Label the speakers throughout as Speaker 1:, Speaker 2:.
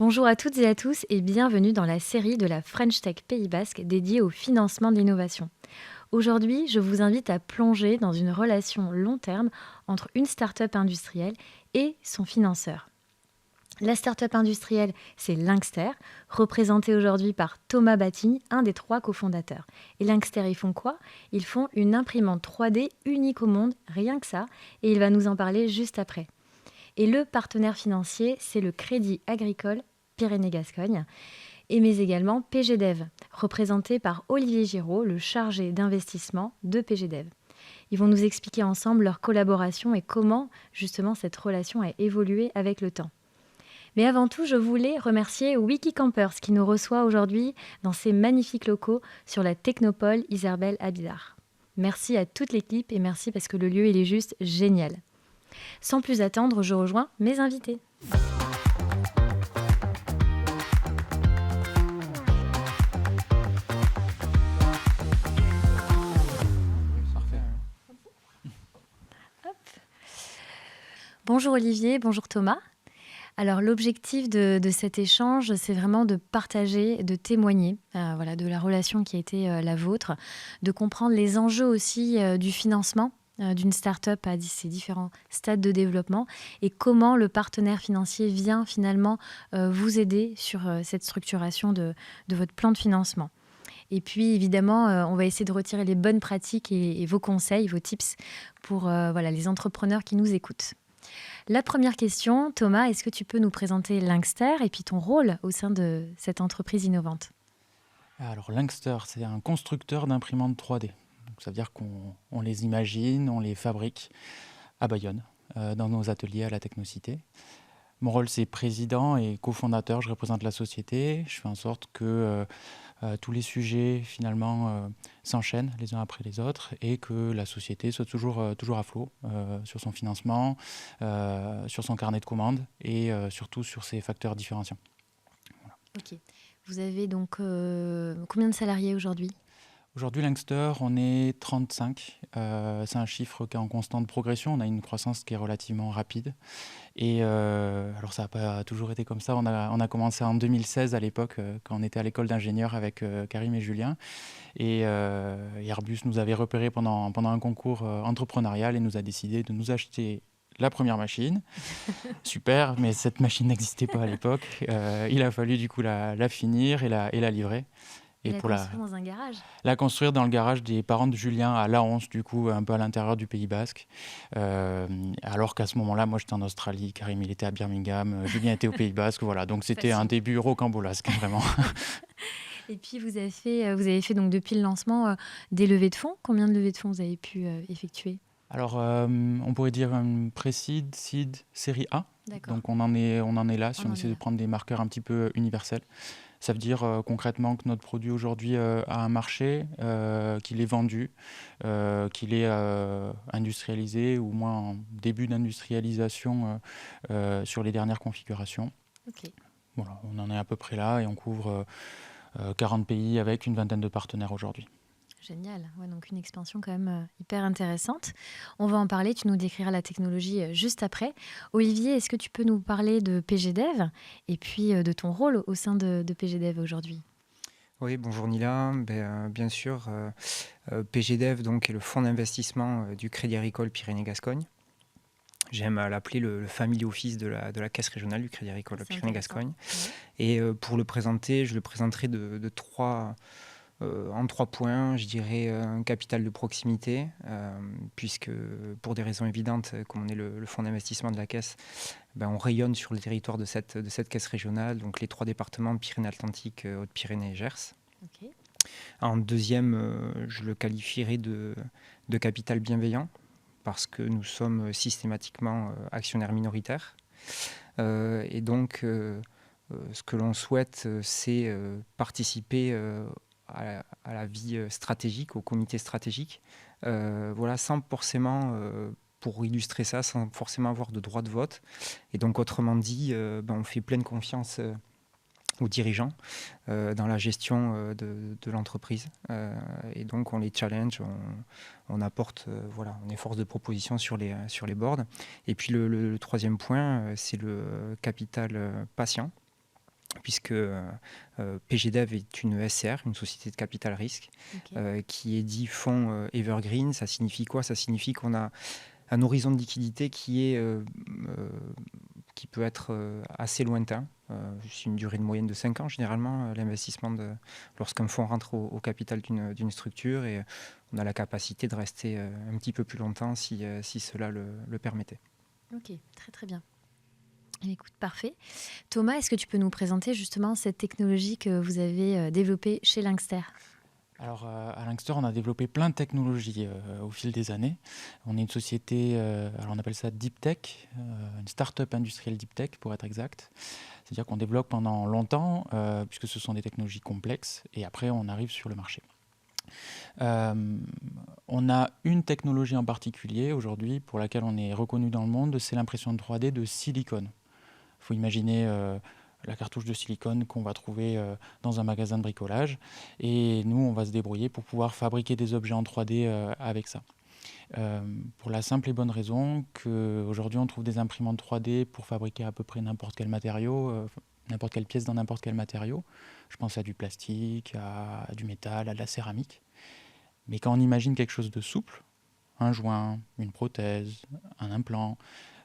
Speaker 1: Bonjour à toutes et à tous et bienvenue dans la série de la French Tech Pays Basque dédiée au financement de l'innovation. Aujourd'hui, je vous invite à plonger dans une relation long terme entre une start-up industrielle et son financeur. La start-up industrielle, c'est Linkster, représentée aujourd'hui par Thomas Batigne, un des 3 cofondateurs. Et Linkster, ils font quoi? Ils font une imprimante 3D unique au monde, rien que ça, et il va nous en parler juste après. Et le partenaire financier, c'est le Crédit Agricole Pyrénées-Gascogne, mais également PGDev, représenté par Olivier Giraud, le chargé d'investissement de PGDev. Ils vont nous expliquer ensemble leur collaboration et comment justement cette relation a évolué avec le temps. Mais avant tout, je voulais remercier Wikicampers qui nous reçoit aujourd'hui dans ces magnifiques locaux sur la Technopole Isabelle Abidar. Merci à toute l'équipe et merci parce que le lieu il est juste génial. Sans plus attendre, je rejoins mes invités. Hop. Bonjour Olivier, bonjour Thomas. Alors l'objectif de cet échange, c'est vraiment de partager, de témoigner de la relation qui a été la vôtre, de comprendre les enjeux aussi du financement d'une start-up à ces différents stades de développement et comment le partenaire financier vient finalement vous aider sur cette structuration de votre plan de financement. Et puis évidemment, on va essayer de retirer les bonnes pratiques et vos conseils, vos tips pour les entrepreneurs qui nous écoutent. La première question, Thomas, est-ce que tu peux nous présenter Linkster et puis ton rôle au sein de cette entreprise innovante?
Speaker 2: Alors Linkster, c'est un constructeur d'imprimantes 3D. Donc, ça veut dire qu'on les imagine, on les fabrique à Bayonne, dans nos ateliers à la Technocité. Mon rôle, c'est président et cofondateur. Je représente la société. Je fais en sorte que tous les sujets, finalement, s'enchaînent les uns après les autres et que la société soit toujours à flot sur son financement, sur son carnet de commandes et surtout sur ses facteurs différenciants. Voilà.
Speaker 1: Ok. Vous avez donc combien de salariés aujourd'hui?
Speaker 2: Aujourd'hui, Linkster, on est 35. C'est un chiffre qui est en constante progression. On a une croissance qui est relativement rapide. Et alors, ça n'a pas toujours été comme ça. On a commencé en 2016 à l'époque, quand on était à l'école d'ingénieurs avec Karim et Julien. Et Airbus nous avait repéré pendant un concours entrepreneurial et nous a décidé de nous acheter la première machine. Super, mais cette machine n'existait pas à l'époque. Il a fallu du coup la finir et la livrer.
Speaker 1: Et la construire dans un garage?
Speaker 2: La construire dans le garage des parents de Julien à Laons, du coup, un peu à l'intérieur du Pays Basque. Alors qu'à ce moment-là, moi, j'étais en Australie, Karim, il était à Birmingham, Julien était au Pays Basque, voilà. Donc, c'était un début rocambolesque, vraiment.
Speaker 1: Et puis, vous avez fait donc depuis le lancement des levées de fonds. Combien de levées de fonds vous avez pu effectuer?
Speaker 2: Alors, on pourrait dire pré-seed, seed, série A.
Speaker 1: D'accord.
Speaker 2: Donc, on en est là, si on essaie de prendre des marqueurs un petit peu universels. Ça veut dire concrètement que notre produit aujourd'hui a un marché, qu'il est vendu, qu'il est industrialisé ou au moins en début d'industrialisation sur les dernières configurations.
Speaker 1: Ok.
Speaker 2: Voilà, on en est à peu près là et on couvre 40 pays avec une vingtaine de partenaires aujourd'hui.
Speaker 1: Génial, ouais, donc une expansion quand même hyper intéressante. On va en parler, tu nous décriras la technologie juste après. Olivier, est-ce que tu peux nous parler de PGDev et puis de ton rôle au sein de PGDev aujourd'hui?
Speaker 3: Oui, bonjour Nila. Bien sûr, PGDev donc, est le fonds d'investissement du Crédit Agricole Pyrénées-Gascogne. J'aime l'appeler le family office de la caisse régionale du Crédit Agricole Pyrénées-Gascogne. Ouais. Et pour le présenter, je le présenterai en 3 points, je dirais un capital de proximité, puisque pour des raisons évidentes, comme on est le fonds d'investissement de la caisse, on rayonne sur le territoire de cette caisse régionale, donc les 3 départements, Pyrénées-Atlantiques, Hautes-Pyrénées et Gers. Okay. En deuxième, je le qualifierais de capital bienveillant, parce que nous sommes systématiquement actionnaires minoritaires. Et donc, ce que l'on souhaite, c'est participer à la vie stratégique, au comité stratégique, sans forcément, pour illustrer ça, sans forcément avoir de droit de vote. Et donc, autrement dit, on fait pleine confiance aux dirigeants dans la gestion de l'entreprise. Et donc, on les challenge, on apporte, on est force de proposition sur les boards. Et puis, le troisième point, c'est le capital patient. puisque PGDev est une SCR, une société de capital risque,
Speaker 1: Ok.
Speaker 3: qui est dit fonds evergreen. Ça signifie quoi? Ça signifie qu'on a un horizon de liquidité qui peut être assez lointain. C'est une durée de moyenne de 5 ans, généralement, l'investissement lorsqu'un fonds rentre au capital d'une structure, et on a la capacité de rester un petit peu plus longtemps si cela le permettait.
Speaker 1: Ok, très très bien. Écoute, parfait. Thomas, est-ce que tu peux nous présenter justement cette technologie que vous avez développée chez Linkster?
Speaker 2: Alors, à Linkster, on a développé plein de technologies au fil des années. On est une société, alors on appelle ça Deep Tech, une start-up industrielle Deep Tech pour être exact. C'est-à-dire qu'on développe pendant longtemps, puisque ce sont des technologies complexes, et après on arrive sur le marché. On a une technologie en particulier aujourd'hui pour laquelle on est reconnu dans le monde, c'est l'impression 3D de silicone. Il faut imaginer la cartouche de silicone qu'on va trouver dans un magasin de bricolage. Et nous, on va se débrouiller pour pouvoir fabriquer des objets en 3D avec ça. Pour la simple et bonne raison qu'aujourd'hui, on trouve des imprimantes 3D pour fabriquer à peu près n'importe quel matériau, n'importe quelle pièce dans n'importe quel matériau. Je pense à du plastique, à du métal, à de la céramique. Mais quand on imagine quelque chose de souple, un joint, une prothèse, un implant,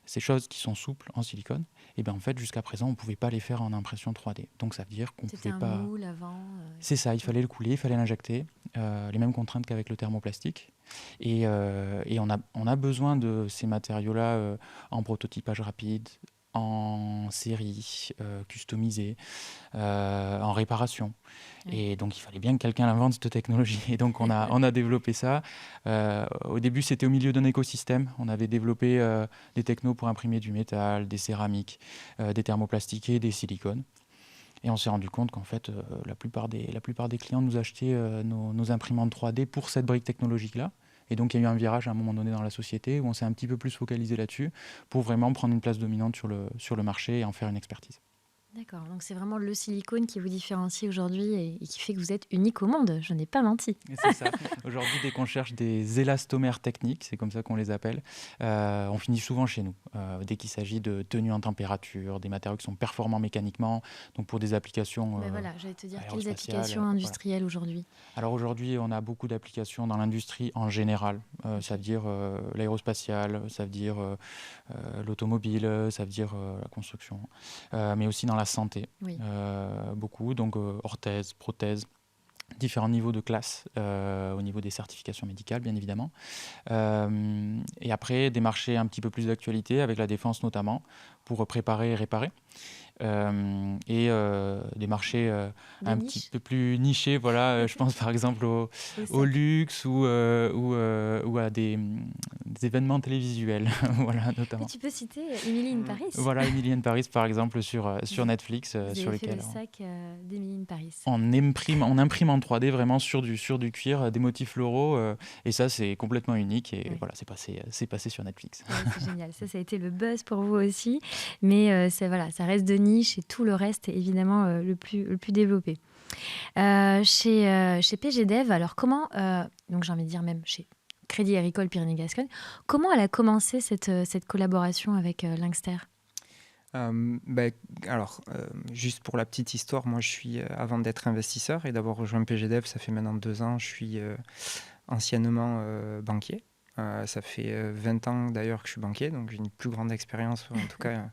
Speaker 2: ces choses qui sont souples en silicone, et bien en fait jusqu'à présent on ne pouvait pas les faire en impression 3D. Donc ça veut dire qu'on ne
Speaker 1: C'était
Speaker 2: pouvait
Speaker 1: un
Speaker 2: pas...
Speaker 1: moule avant.
Speaker 2: C'est ça, il fallait le couler, il fallait l'injecter, les mêmes contraintes qu'avec le thermoplastique. Et on a besoin de ces matériaux-là en prototypage rapide, en série, customisé, en réparation.
Speaker 1: Oui.
Speaker 2: Et donc il fallait bien que quelqu'un invente cette technologie. Et donc on a développé ça. Au début c'était au milieu d'un écosystème. On avait développé des technos pour imprimer du métal, des céramiques, des thermoplastiques et des silicones. Et on s'est rendu compte qu'en fait la plupart des clients nous achetaient nos imprimantes 3D pour cette brique technologique-là. Et donc il y a eu un virage à un moment donné dans la société où on s'est un petit peu plus focalisé là-dessus pour vraiment prendre une place dominante sur le marché et en faire une expertise.
Speaker 1: D'accord, donc c'est vraiment le silicone qui vous différencie aujourd'hui et qui fait que vous êtes unique au monde. Je n'ai pas menti.
Speaker 2: Et c'est ça. Aujourd'hui, dès qu'on cherche des élastomères techniques, c'est comme ça qu'on les appelle, on finit souvent chez nous. Dès qu'il s'agit de tenues en température, des matériaux qui sont performants mécaniquement, donc pour des applications
Speaker 1: Ben voilà, j'allais te dire quelles
Speaker 2: aérospatiales.
Speaker 1: applications
Speaker 2: Voilà.
Speaker 1: industrielles aujourd'hui.
Speaker 2: Alors aujourd'hui, on a beaucoup d'applications dans l'industrie en général. Ça veut dire l'aérospatiale, ça veut dire l'automobile, ça veut dire la construction, mais aussi dans la santé.
Speaker 1: Oui.
Speaker 2: Beaucoup, donc orthèses, prothèses, différents niveaux de classe au niveau des certifications médicales, bien évidemment. Et après, des marchés un petit peu plus d'actualité, avec la défense notamment, pour préparer et réparer. Et des marchés
Speaker 1: Des
Speaker 2: un
Speaker 1: niches
Speaker 2: petit peu plus nichés, voilà. Je pense par exemple au
Speaker 1: au
Speaker 2: luxe ou à des événements télévisuels, voilà, notamment.
Speaker 1: tu peux citer Emily in Paris.
Speaker 2: Voilà, Emily in Paris, par exemple, sur Netflix,
Speaker 1: Vous
Speaker 2: sur
Speaker 1: avez fait
Speaker 2: lesquels
Speaker 1: le sac d'Emily in Paris.
Speaker 2: on imprime en 3D vraiment sur du cuir, des motifs floraux, et ça c'est complètement unique, et
Speaker 1: Ouais.
Speaker 2: voilà, c'est passé sur Netflix.
Speaker 1: Ouais, c'est génial. Ça a été le buzz pour vous aussi. Mais voilà, ça reste de niche et tout le reste est évidemment le plus développé. Chez PGDev, alors comment, donc j'ai envie de dire même chez Crédit Agricole Pyrénées-Gascogne, comment elle a commencé cette collaboration avec Linkster?
Speaker 3: Alors, juste pour la petite histoire, moi je suis, avant d'être investisseur et d'avoir rejoint PGDev, ça fait maintenant 2 ans, je suis anciennement banquier. Ça fait 20 ans d'ailleurs que je suis banquier, donc j'ai une plus grande expérience, en tout cas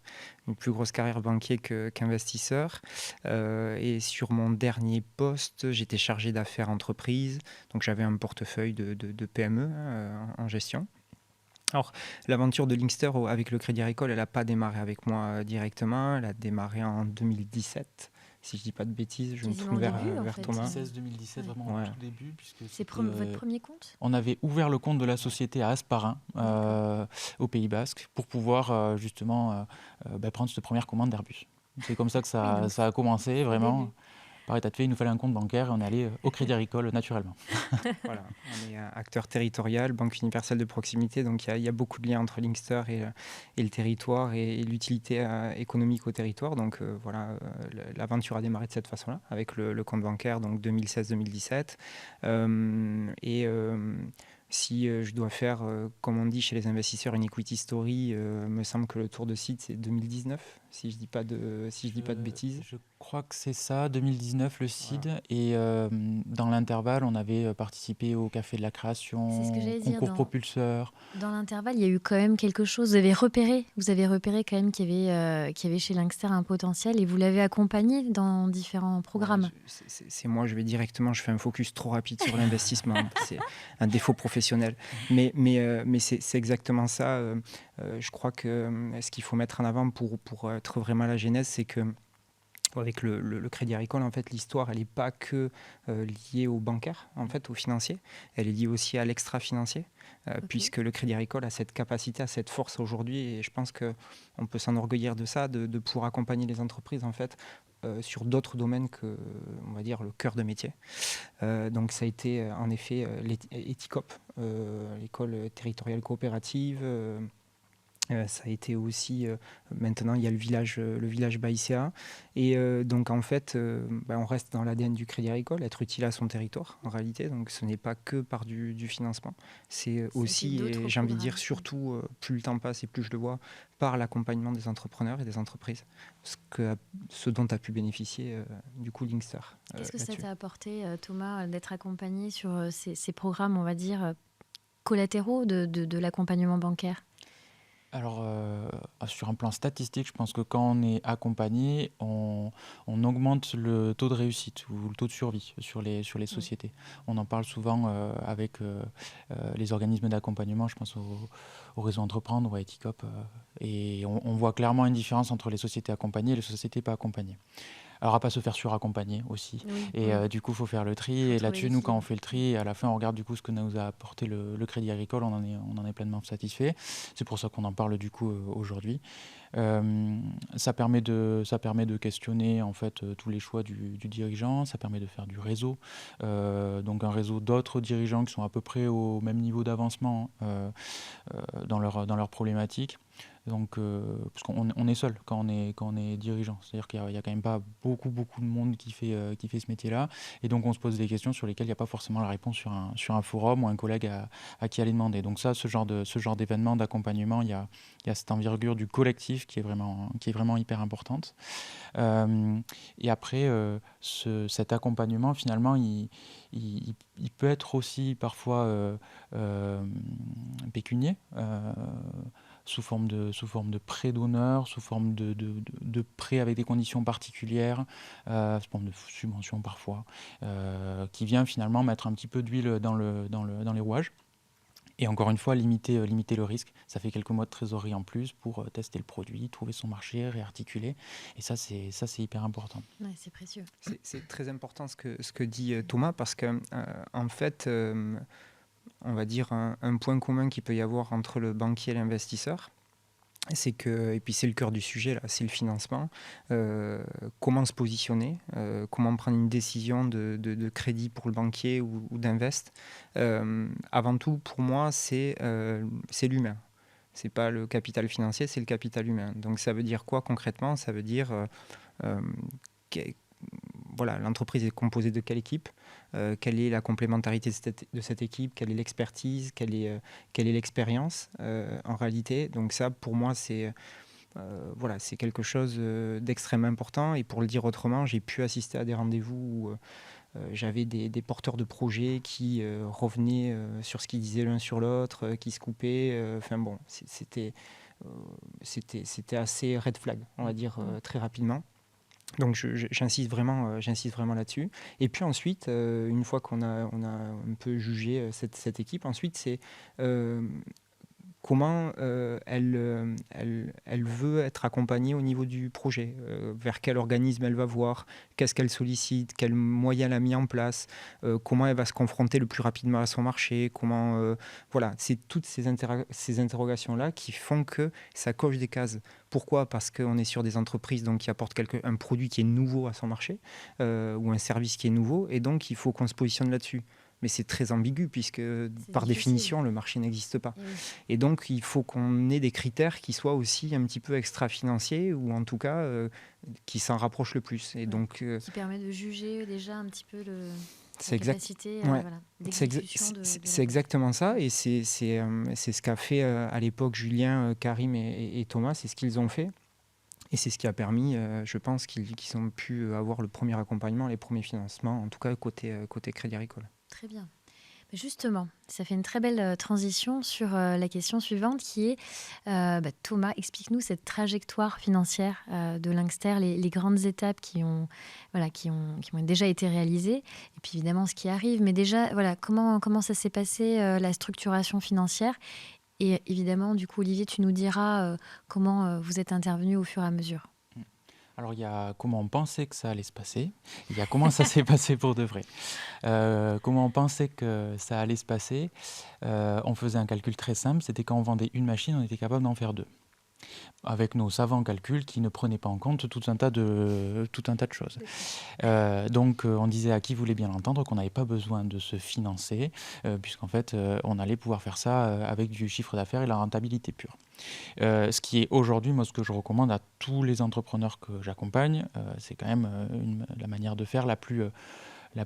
Speaker 3: une plus grosse carrière banquier qu'investisseur. Et sur mon dernier poste, j'étais chargé d'affaires entreprises, donc j'avais un portefeuille de PME en gestion. Alors, l'aventure de Linkster avec le Crédit Agricole, elle n'a pas démarré avec moi directement, elle a démarré en 2017. Si je ne dis pas de bêtises, je me
Speaker 1: Quasiment
Speaker 3: tourne
Speaker 1: au
Speaker 3: vers,
Speaker 1: début, en
Speaker 3: vers
Speaker 1: fait.
Speaker 3: Thomas.
Speaker 2: 2016-2017,
Speaker 1: Ouais.
Speaker 2: vraiment
Speaker 3: Ouais.
Speaker 2: au tout début, puisque
Speaker 1: C'est
Speaker 2: c'était,
Speaker 1: votre premier compte?
Speaker 2: on avait ouvert le compte de la société à Asparin, au Pays Basque, pour pouvoir justement prendre cette première commande d'Airbus. C'est comme ça que
Speaker 1: Oui, donc
Speaker 2: ça a commencé,
Speaker 1: au
Speaker 2: vraiment.
Speaker 1: début.
Speaker 2: Par état de fait, il nous fallait un compte bancaire et on est allé au Crédit Agricole naturellement.
Speaker 3: Voilà, on est un acteur territorial, banque universelle de proximité, donc il y a beaucoup de liens entre Linkster et le territoire et l'utilité économique au territoire. Donc voilà, l'aventure a démarré de cette façon-là, avec le compte bancaire, donc 2016-2017. Si je dois faire, comme on dit chez les investisseurs, une equity story, me semble que le tour de site, c'est 2019, si je dis pas de bêtises.
Speaker 2: Je crois que c'est ça, 2019 le CID. Voilà. Et dans l'intervalle, on avait participé au Café de la Création,
Speaker 1: c'est ce que j'allais dire,
Speaker 2: concours propulseur.
Speaker 1: Dans l'intervalle, il y a eu quand même quelque chose. Vous avez repéré quand même qu'il y avait chez Linkster un potentiel et vous l'avez accompagné dans différents programmes.
Speaker 3: Ouais, c'est moi, je fais un focus trop rapide sur l'investissement. C'est un défaut professionnel. Mais c'est exactement ça. Je crois que ce qu'il faut mettre en avant pour être vraiment la genèse, c'est que avec le Crédit Agricole, en fait, l'histoire, elle n'est pas que liée au bancaire, en fait, au financier. Elle est liée aussi à l'extra-financier, puisque le Crédit Agricole a cette capacité, a cette force aujourd'hui, et je pense qu'on peut s'enorgueillir de ça, de pouvoir accompagner les entreprises, en fait, sur d'autres domaines que, on va dire, le cœur de métier. Donc ça a été, en effet, l'ETICOP, l'école territoriale coopérative. Ça a été aussi, maintenant il y a le village Baïséa. Et donc en fait, on reste dans l'ADN du Crédit Agricole, être utile à son territoire en réalité. Donc ce n'est pas que par du financement. C'est aussi, et j'ai envie de dire surtout, plus le temps passe et plus je le vois, par l'accompagnement des entrepreneurs et des entreprises. Ce dont a pu bénéficier du coup Linkster.
Speaker 1: Qu'est-ce que ça t'a apporté, Thomas, d'être accompagné sur ces programmes, on va dire, collatéraux de l'accompagnement bancaire ?
Speaker 2: Alors, sur un plan statistique, je pense que quand on est accompagné, on augmente le taux de réussite ou le taux de survie sur les sociétés. On en parle souvent avec les organismes d'accompagnement, je pense au Réseau Entreprendre ou à Eticop, et on voit clairement une différence entre les sociétés accompagnées et les sociétés pas accompagnées. Alors, à pas se faire suraccompagner aussi. Oui, et du coup, il faut faire le tri. Et là-dessus, nous, quand on fait le tri, à la fin, on regarde du coup ce que nous a apporté le Crédit Agricole. On en est pleinement satisfait. C'est pour ça qu'on en parle du coup aujourd'hui. Ça permet de questionner en fait tous les choix du dirigeant. Ça permet de faire du réseau. Donc, un réseau d'autres dirigeants qui sont à peu près au même niveau d'avancement dans leur problématique. Donc, parce qu'on est seul quand on est dirigeant. C'est-à-dire qu'il n'y a quand même pas beaucoup de monde qui fait ce métier-là. Et donc, on se pose des questions sur lesquelles il n'y a pas forcément la réponse sur un forum ou un collègue à qui aller demander. Donc ça, ce genre d'événement, d'accompagnement, il y a cette envergure du collectif qui est vraiment hyper importante. Et après, cet accompagnement, finalement, il peut être aussi parfois pécunier. Sous forme de prêt d'honneur, sous forme de prêt avec des conditions particulières, sous forme de subvention parfois, qui vient finalement mettre un petit peu d'huile dans les rouages. Et encore une fois, limiter le risque. Ça fait quelques mois de trésorerie en plus pour tester le produit, trouver son marché, réarticuler. Et ça, c'est hyper important.
Speaker 1: Ouais, c'est précieux.
Speaker 3: C'est très important ce que dit Thomas, parce que en fait, on va dire un point commun qu'il peut y avoir entre le banquier et l'investisseur, c'est que, et puis c'est le cœur du sujet là, c'est le financement. Comment se positionner, comment prendre une décision de crédit pour le banquier ou d'invest. Avant tout, pour moi, c'est l'humain. C'est pas le capital financier, c'est le capital humain. Donc ça veut dire quoi concrètement ? Ça veut dire voilà, l'entreprise est composée de quelle équipe, quelle est la complémentarité de cette équipe, quelle est l'expertise, quelle est l'expérience en réalité. Donc ça, pour moi, c'est quelque chose d'extrêmement important. Et pour le dire autrement, j'ai pu assister à des rendez-vous où j'avais des porteurs de projets qui revenaient sur ce qu'ils disaient l'un sur l'autre, qui se coupaient. C'était assez red flag, on va dire, très rapidement. Donc j'insiste vraiment là-dessus. Et puis ensuite, une fois qu'on a un peu jugé cette équipe, ensuite c'est comment elle veut être accompagnée au niveau du projet, vers quel organisme elle va voir, qu'est-ce qu'elle sollicite, quels moyens elle a mis en place, comment elle va se confronter le plus rapidement à son marché, voilà, c'est toutes ces interrogations-là qui font que ça coche des cases. Pourquoi ? Parce qu'on est sur des entreprises donc, qui apportent un produit qui est nouveau à son marché, ou un service qui est nouveau, et donc il faut qu'on se positionne là-dessus. Mais c'est très ambigu puisque, par définition, le marché n'existe pas. Oui. Et donc, il faut qu'on ait des critères qui soient aussi un petit peu extra-financiers, ou en tout cas, qui s'en rapprochent le plus. Et donc,
Speaker 1: qui permet de juger déjà un petit peu
Speaker 3: la
Speaker 1: capacité d'exécution.
Speaker 3: C'est exactement ça. Et c'est ce qu'a fait à l'époque Julien, Karim et Thomas. C'est ce qu'ils ont fait. Et c'est ce qui a permis, je pense, qu'ils ont pu avoir le premier accompagnement, les premiers financements, en tout cas côté Crédit Agricole.
Speaker 1: Très bien. Justement, ça fait une très belle transition sur la question suivante qui est, Thomas, explique-nous cette trajectoire financière de Lynxter, les grandes étapes qui ont déjà été réalisées, et puis évidemment ce qui arrive, mais déjà, voilà, comment ça s'est passé, la structuration financière, et évidemment, du coup, Olivier, tu nous diras comment vous êtes intervenu au fur et à mesure.
Speaker 2: Alors, il y a comment on pensait que ça allait se passer, il y a comment ça s'est passé pour de vrai. Comment on pensait que ça allait se passer, on faisait un calcul très simple, c'était quand on vendait une machine, on était capable d'en faire deux. Avec nos savants calculs qui ne prenaient pas en compte tout un tas de choses. Donc, on disait à qui voulait bien l'entendre qu'on n'avait pas besoin de se financer, puisqu'en fait, on allait pouvoir faire ça avec du chiffre d'affaires et la rentabilité pure. Ce qui est aujourd'hui, moi, ce que je recommande à tous les entrepreneurs que j'accompagne, c'est quand même la manière de faire la plus la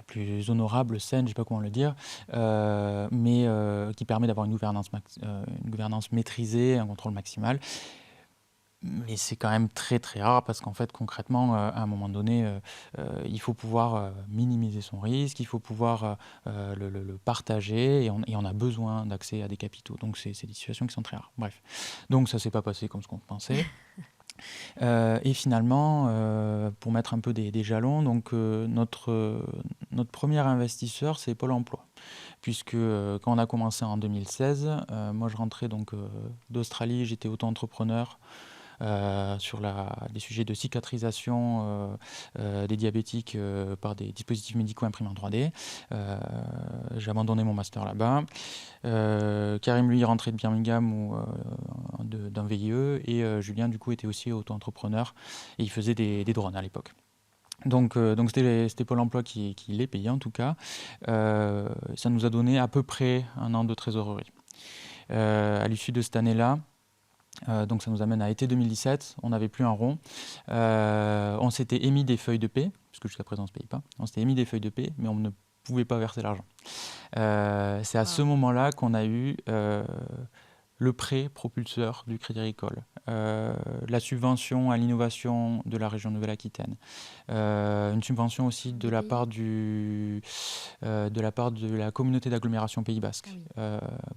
Speaker 2: plus honorable, saine, je ne sais pas comment le dire, mais qui permet d'avoir une gouvernance maîtrisée, un contrôle maximal. Mais c'est quand même très très rare parce qu'en fait concrètement à un moment donné il faut pouvoir minimiser son risque, il faut pouvoir le partager et on a besoin d'accès à des capitaux. Donc c'est des situations qui sont très rares. Bref, donc ça ne s'est pas passé comme ce qu'on pensait. Et finalement, pour mettre un peu des jalons, donc notre premier investisseur, c'est Pôle emploi. Puisque quand on a commencé en 2016, moi je rentrais donc d'Australie, j'étais auto-entrepreneur sur des sujets de cicatrisation des diabétiques par des dispositifs médicaux imprimés en 3D. J'ai abandonné mon master là-bas. Karim, lui, est rentré de Birmingham d'un VIE et Julien, du coup, était aussi auto-entrepreneur et il faisait des drones à l'époque. Donc c'était Pôle emploi qui les payait en tout cas. Ça nous a donné à peu près un an de trésorerie. À l'issue de cette année-là, donc ça nous amène à été 2017, on n'avait plus un rond. On s'était émis des feuilles de paie, puisque jusqu'à présent on ne se paye pas. On s'était émis des feuilles de paie, mais on ne pouvait pas verser l'argent. C'est à ce moment-là qu'on a eu le prêt propulseur du Crédit Agricole, la subvention à l'innovation de la région Nouvelle-Aquitaine, une subvention aussi de la part de la communauté d'agglomération Pays Basque.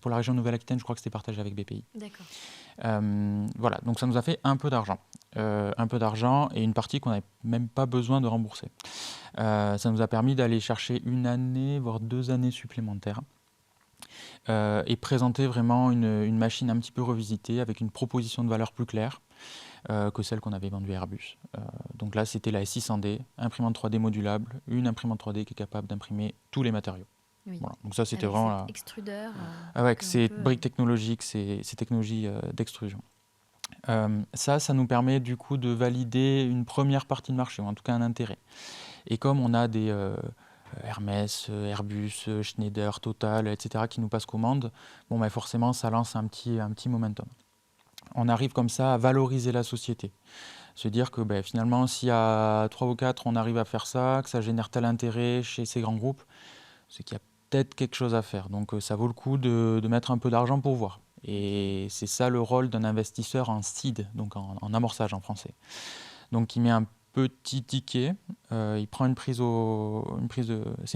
Speaker 2: Pour la région Nouvelle-Aquitaine, je crois que c'était partagé avec BPI.
Speaker 1: D'accord.
Speaker 2: Voilà, donc ça nous a fait un peu d'argent et une partie qu'on n'avait même pas besoin de rembourser. Ça nous a permis d'aller chercher 1 année, voire 2 années supplémentaires. Et présenter vraiment une machine un petit peu revisitée avec une proposition de valeur plus claire que celle qu'on avait vendue à Airbus. Donc là, c'était la S600D, imprimante 3D modulable, une imprimante 3D qui est capable d'imprimer tous les matériaux. Oui. Voilà. Donc ça, c'était
Speaker 1: avec
Speaker 2: vraiment...
Speaker 1: extrudeur.
Speaker 2: Avec ces briques technologiques, ces technologies d'extrusion. Ça nous permet du coup de valider une première partie de marché, ou en tout cas un intérêt. Et comme on a des... Hermès, Airbus, Schneider, Total, etc. qui nous passent commande, forcément ça lance un petit momentum. On arrive comme ça à valoriser la société. Se dire que finalement si à 3 ou 4 on arrive à faire ça, que ça génère tel intérêt chez ces grands groupes, c'est qu'il y a peut-être quelque chose à faire. Donc ça vaut le coup de mettre un peu d'argent pour voir. Et c'est ça le rôle d'un investisseur en seed, donc en amorçage en français. Donc il met un petit ticket, il prend c'est une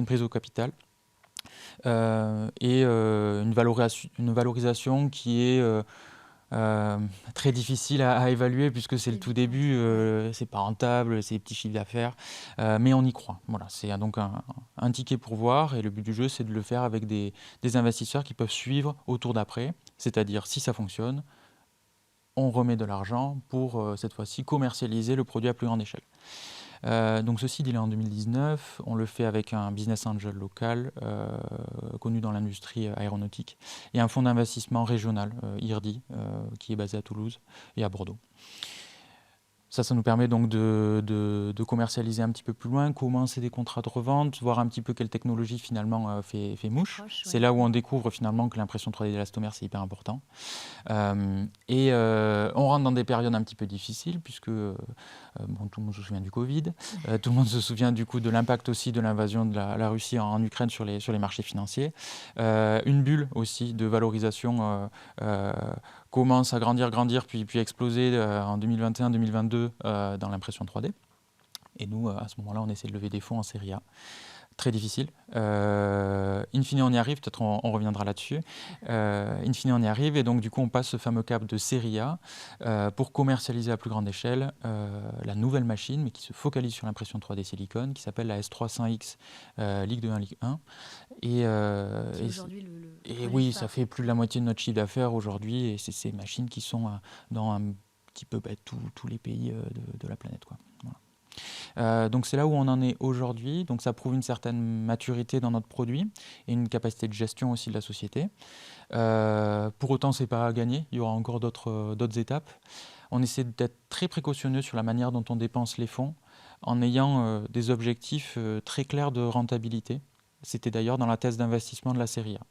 Speaker 2: prise au capital et une valorisation qui est très difficile à évaluer puisque c'est le tout début, c'est pas rentable, c'est des petits chiffres d'affaires, mais on y croit. Voilà, c'est donc un ticket pour voir et le but du jeu c'est de le faire avec des investisseurs qui peuvent suivre au tour d'après, c'est-à-dire si ça fonctionne, on remet de l'argent pour, cette fois-ci, commercialiser le produit à plus grande échelle. Donc ceci, il est en 2019. On le fait avec un business angel local, connu dans l'industrie aéronautique, et un fonds d'investissement régional, IRDI, qui est basé à Toulouse et à Bordeaux. Ça nous permet donc de commercialiser un petit peu plus loin, commencer des contrats de revente, voir un petit peu quelle technologie finalement fait mouche. C'est là où on découvre finalement que l'impression 3D d'élastomère c'est hyper important. Et on rentre dans des périodes un petit peu difficiles puisque tout le monde se souvient du Covid, tout le monde se souvient du coup de l'impact aussi de l'invasion de la Russie en Ukraine sur les marchés financiers. Une bulle aussi de valorisation commence à grandir, puis exploser en 2021-2022 dans l'impression 3D. Et nous, à ce moment-là, on essaie de lever des fonds en série A. Très difficile. In fine, on y arrive, peut-être on reviendra là-dessus. In fine, on y arrive, et donc du coup, on passe ce fameux cap de série A pour commercialiser à plus grande échelle la nouvelle machine, mais qui se focalise sur l'impression 3D silicone, qui s'appelle la S300X Ligue 2 1, Ligue 1.
Speaker 1: C'est aujourd'hui
Speaker 2: et
Speaker 1: le
Speaker 2: oui,
Speaker 1: phare.
Speaker 2: ça fait plus de la moitié de notre chiffre d'affaires aujourd'hui, et c'est ces machines qui sont dans un petit peu tous les pays de la planète, quoi. Voilà. Donc c'est là où on en est aujourd'hui. Donc ça prouve une certaine maturité dans notre produit et une capacité de gestion aussi de la société. Pour autant, c'est pas à gagner. Il y aura encore d'autres étapes. On essaie d'être très précautionneux sur la manière dont on dépense les fonds, en ayant des objectifs très clairs de rentabilité. C'était d'ailleurs dans la thèse d'investissement de la série A.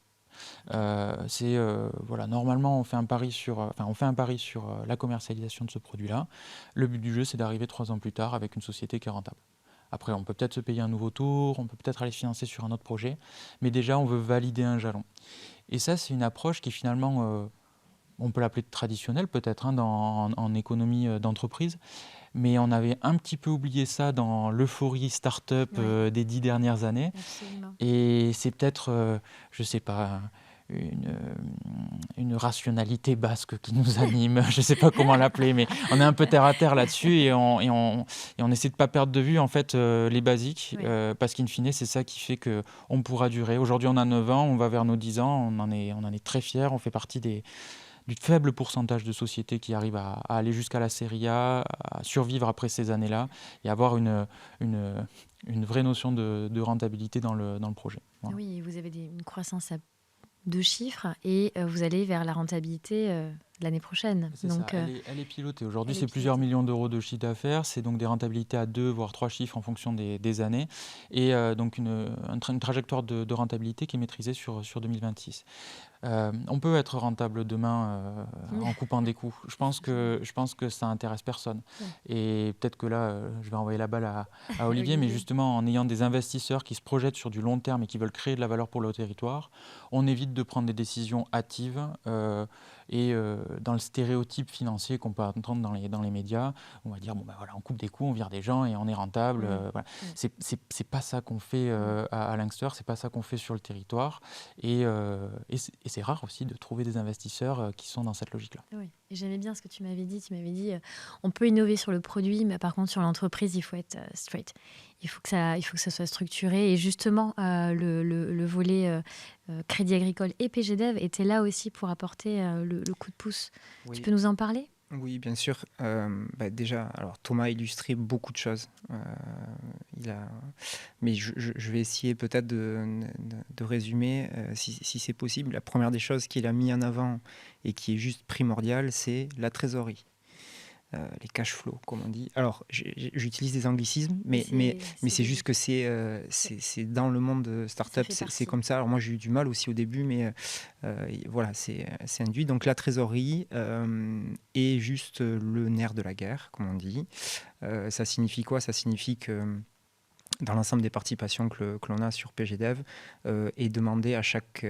Speaker 2: Voilà, normalement on fait un pari sur la commercialisation de ce produit-là. Le but du jeu, c'est d'arriver 3 ans plus tard avec une société qui est rentable. Après, on peut peut-être se payer un nouveau tour, on peut peut-être aller se financer sur un autre projet, mais déjà on veut valider un jalon. Et ça, c'est une approche qui finalement, on peut l'appeler traditionnelle peut-être en économie d'entreprise, mais on avait un petit peu oublié ça dans l'euphorie start-up des 10 dernières années.
Speaker 1: Absolument.
Speaker 2: Et c'est peut-être, je ne sais pas, une rationalité basque qui nous anime, je ne sais pas comment l'appeler, mais on est un peu terre à terre là-dessus et on essaie de ne pas perdre de vue en fait, les basiques, parce qu'in fine, c'est ça qui fait qu'on pourra durer. Aujourd'hui, on a 9 ans, on va vers nos 10 ans, on en est très fiers, on fait partie du faible pourcentage de sociétés qui arrivent à aller jusqu'à la série A, à survivre après ces années-là et avoir une vraie notion de rentabilité dans le projet. Voilà.
Speaker 1: Oui, vous avez une croissance à 2 chiffres et vous allez vers la rentabilité l'année prochaine.
Speaker 2: C'est
Speaker 1: Donc,
Speaker 2: ça, elle est pilotée. Aujourd'hui,
Speaker 1: elle est
Speaker 2: c'est plusieurs
Speaker 1: pilotée.
Speaker 2: millions d'euros de chiffre d'affaires. C'est donc des rentabilités à 2 voire 3 chiffres en fonction des années. Et donc une trajectoire de rentabilité qui est maîtrisée sur 2026. On peut être rentable demain en coupant des coûts. Je pense que ça intéresse personne.
Speaker 1: Ouais.
Speaker 2: Et peut-être que là, je vais envoyer la balle à Olivier, mais justement, en ayant des investisseurs qui se projettent sur du long terme et qui veulent créer de la valeur pour le territoire, on évite de prendre des décisions hâtives et dans le stéréotype financier qu'on peut entendre dans les médias. On va dire, bon, ben voilà, on coupe des coûts, on vire des gens et on est rentable. Voilà. C'est pas ça qu'on fait à Linkster, c'est pas ça qu'on fait sur le territoire. Et c'est rare aussi de trouver des investisseurs qui sont dans cette logique-là.
Speaker 1: Oui, et j'aimais bien ce que tu m'avais dit. Tu m'avais dit, on peut innover sur le produit, mais par contre, sur l'entreprise, il faut être straight. Il faut que ça soit structuré. Et justement, le volet Crédit Agricole et PGDev était là aussi pour apporter le coup de pouce.
Speaker 3: Oui.
Speaker 1: Tu peux nous en parler ?
Speaker 3: Oui, bien sûr. Déjà, alors Thomas a illustré beaucoup de choses. Mais je vais essayer peut-être de résumer, si c'est possible. La première des choses qu'il a mis en avant et qui est juste primordiale, c'est la trésorerie. Les cash flows, comme on dit. Alors, j'utilise des anglicismes, mais c'est juste que c'est dans le monde de start-up, c'est comme ça. Alors moi, j'ai eu du mal aussi au début, mais voilà, c'est induit. Donc la trésorerie est juste le nerf de la guerre, comme on dit. Ça signifie quoi ? Ça signifie que dans l'ensemble des participations que l'on a sur PGDev, est demandé à chaque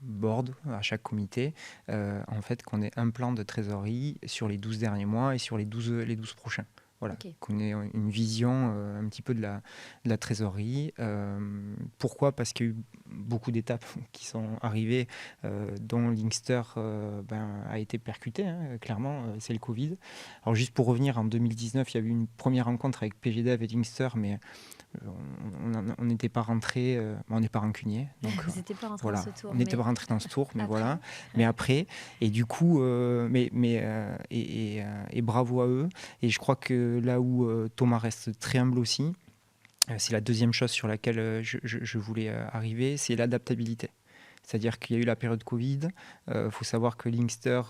Speaker 3: board, à chaque comité, en fait, qu'on ait un plan de trésorerie sur les 12 derniers mois et sur les 12 prochains. Voilà, qu'on ait une vision un petit peu de la trésorerie. Pourquoi ? Parce qu'il y a eu beaucoup d'étapes qui sont arrivées, dont Linkster a été percuté, clairement, c'est le Covid. Alors juste pour revenir, en 2019, il y a eu une première rencontre avec PGDev et Linkster, mais on n'était pas rentré, on n'est pas rancunier. Donc,
Speaker 1: vous n'étiez pas rentré
Speaker 3: voilà,
Speaker 1: dans ce tour.
Speaker 3: on n'était pas rentré dans ce tour, mais
Speaker 1: après,
Speaker 3: voilà. Mais après, et du coup, et bravo à eux. Et je crois que là où Thomas reste très humble aussi, c'est la deuxième chose sur laquelle je voulais arriver, c'est l'adaptabilité. C'est-à-dire qu'il y a eu la période Covid. Faut savoir que Linkster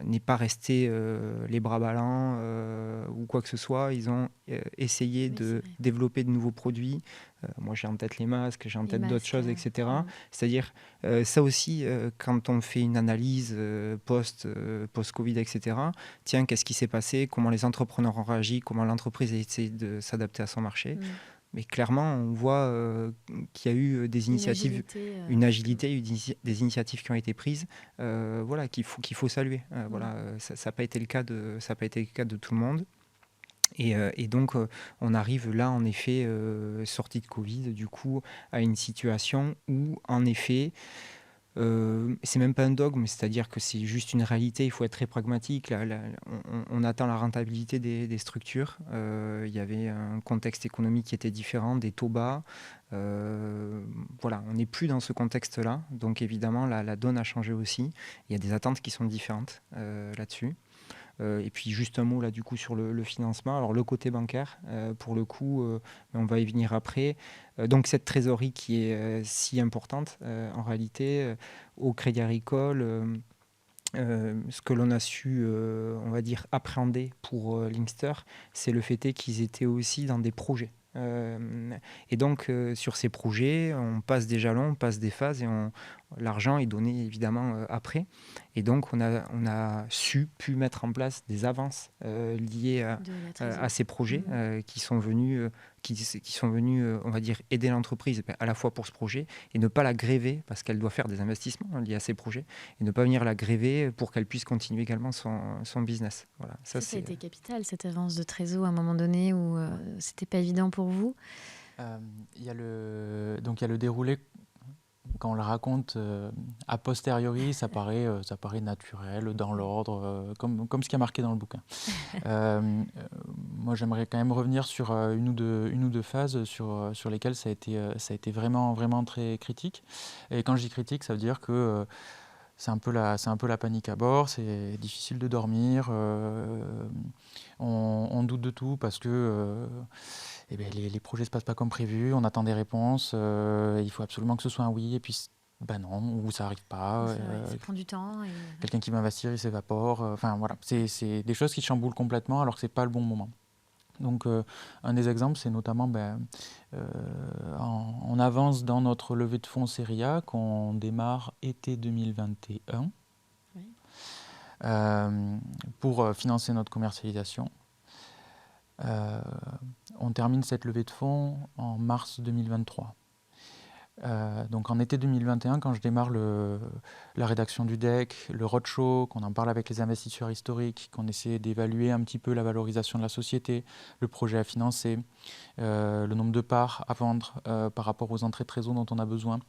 Speaker 3: n'est pas resté les bras ballants ou quoi que ce soit. Ils ont essayé de développer de nouveaux produits. Moi, j'ai en tête les masques, j'ai en tête d'autres choses, etc. C'est-à-dire, ça aussi, quand on fait une analyse post-Covid, etc., tiens, qu'est-ce qui s'est passé ? Comment les entrepreneurs ont réagi ? Comment l'entreprise a essayé de s'adapter à son marché ? Mais clairement, on voit qu'il y a eu des
Speaker 1: Une
Speaker 3: initiatives,
Speaker 1: agilité.
Speaker 3: une agilité, des initiatives qui ont été prises, voilà, qu'il faut saluer. Voilà, ça n'a pas été le cas ça a pas été le cas de tout le monde. Et donc, on arrive là, en effet, sortie de Covid, du coup, à une situation où, en effet, c'est même pas un dogme, c'est-à-dire que c'est juste une réalité, il faut être très pragmatique. On attend la rentabilité des structures. Il y avait un contexte économique qui était différent, des taux bas. Voilà, on n'est plus dans ce contexte-là. Donc évidemment, la donne a changé aussi. Il y a des attentes qui sont différentes là-dessus. Et puis juste un mot là du coup sur le financement. Alors le côté bancaire, pour le coup, on va y venir après. Donc cette trésorerie qui est si importante en réalité au Crédit Agricole. Ce que l'on a su, on va dire, appréhender pour Linkster, c'est le fait est qu'ils étaient aussi dans des projets. Et donc, sur ces projets, on passe des jalons, on passe des phases et l'argent est donné évidemment après. Et donc, on a pu mettre en place des avances liées à ces projets qui sont venus, on va dire, aider l'entreprise à la fois pour ce projet et ne pas la gréver parce qu'elle doit faire des investissements liés à ces projets et ne pas venir la gréver pour qu'elle puisse continuer également son business. Voilà,
Speaker 1: Ça a été capital, cette avance de trésor à un moment donné où c'était pas évident pour vous.
Speaker 2: Il y a le déroulé. Quand on le raconte a posteriori, ça paraît naturel, dans l'ordre, comme ce qui est marqué dans le bouquin. Moi, j'aimerais quand même revenir sur une ou deux phases sur lesquelles ça a été vraiment, vraiment très critique. Et quand je dis critique, ça veut dire que c'est un peu la panique à bord, c'est difficile de dormir, on doute de tout parce que les projets ne se passent pas comme prévu, on attend des réponses, il faut absolument que ce soit un oui, et puis non, ou ça n'arrive pas.
Speaker 1: Ça prend du temps.
Speaker 2: Quelqu'un qui va investir, il s'évapore. Enfin voilà, c'est des choses qui chamboulent complètement alors que ce n'est pas le bon moment. Donc un des exemples, c'est notamment on avance dans notre levée de fonds Série A qu'on démarre été 2021 pour financer notre commercialisation. On termine cette levée de fonds en mars 2023. Donc en été 2021, quand je démarre la rédaction du deck, le roadshow, qu'on en parle avec les investisseurs historiques, qu'on essaie d'évaluer un petit peu la valorisation de la société, le projet à financer, le nombre de parts à vendre par rapport aux entrées de trésor dont on a besoin,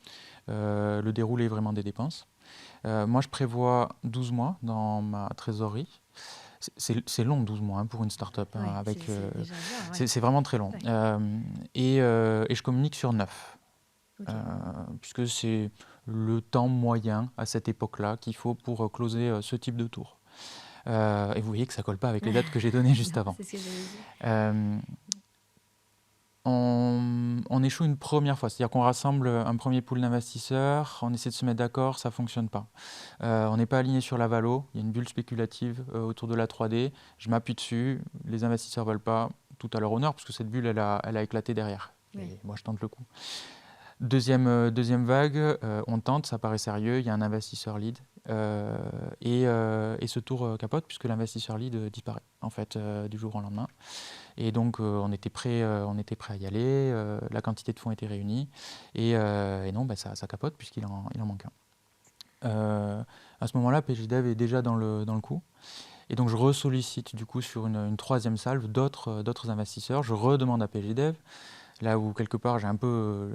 Speaker 2: le déroulé vraiment des dépenses. Moi, je prévois 12 mois dans ma trésorerie. C'est long, 12 mois pour une start-up. C'est vraiment très long. Et je communique sur 9. Okay. Puisque c'est le temps moyen à cette époque-là qu'il faut pour closer ce type de tour. Et vous voyez que ça ne colle pas avec les dates que j'ai données juste avant.
Speaker 1: C'est ce que j'avais dit.
Speaker 2: On échoue une première fois, c'est-à-dire qu'on rassemble un premier pool d'investisseurs, on essaie de se mettre d'accord, ça ne fonctionne pas. On n'est pas aligné sur la valo, il y a une bulle spéculative autour de la 3D, je m'appuie dessus, les investisseurs ne veulent pas, tout à leur honneur, parce que cette bulle, elle a éclaté derrière. Oui. Et moi, je tente le coup. Deuxième vague, on tente, ça paraît sérieux, il y a un investisseur lead et ce tour capote puisque l'investisseur lead disparaît en fait du jour au lendemain. Et donc on était prêt à y aller, la quantité de fonds était réunie et non, ça capote puisqu'il en manque un. À ce moment-là, PGDev est déjà dans le coup. Et donc je ressollicite du coup sur une troisième salve d'autres investisseurs. Je redemande à PGDev, là où quelque part j'ai un peu...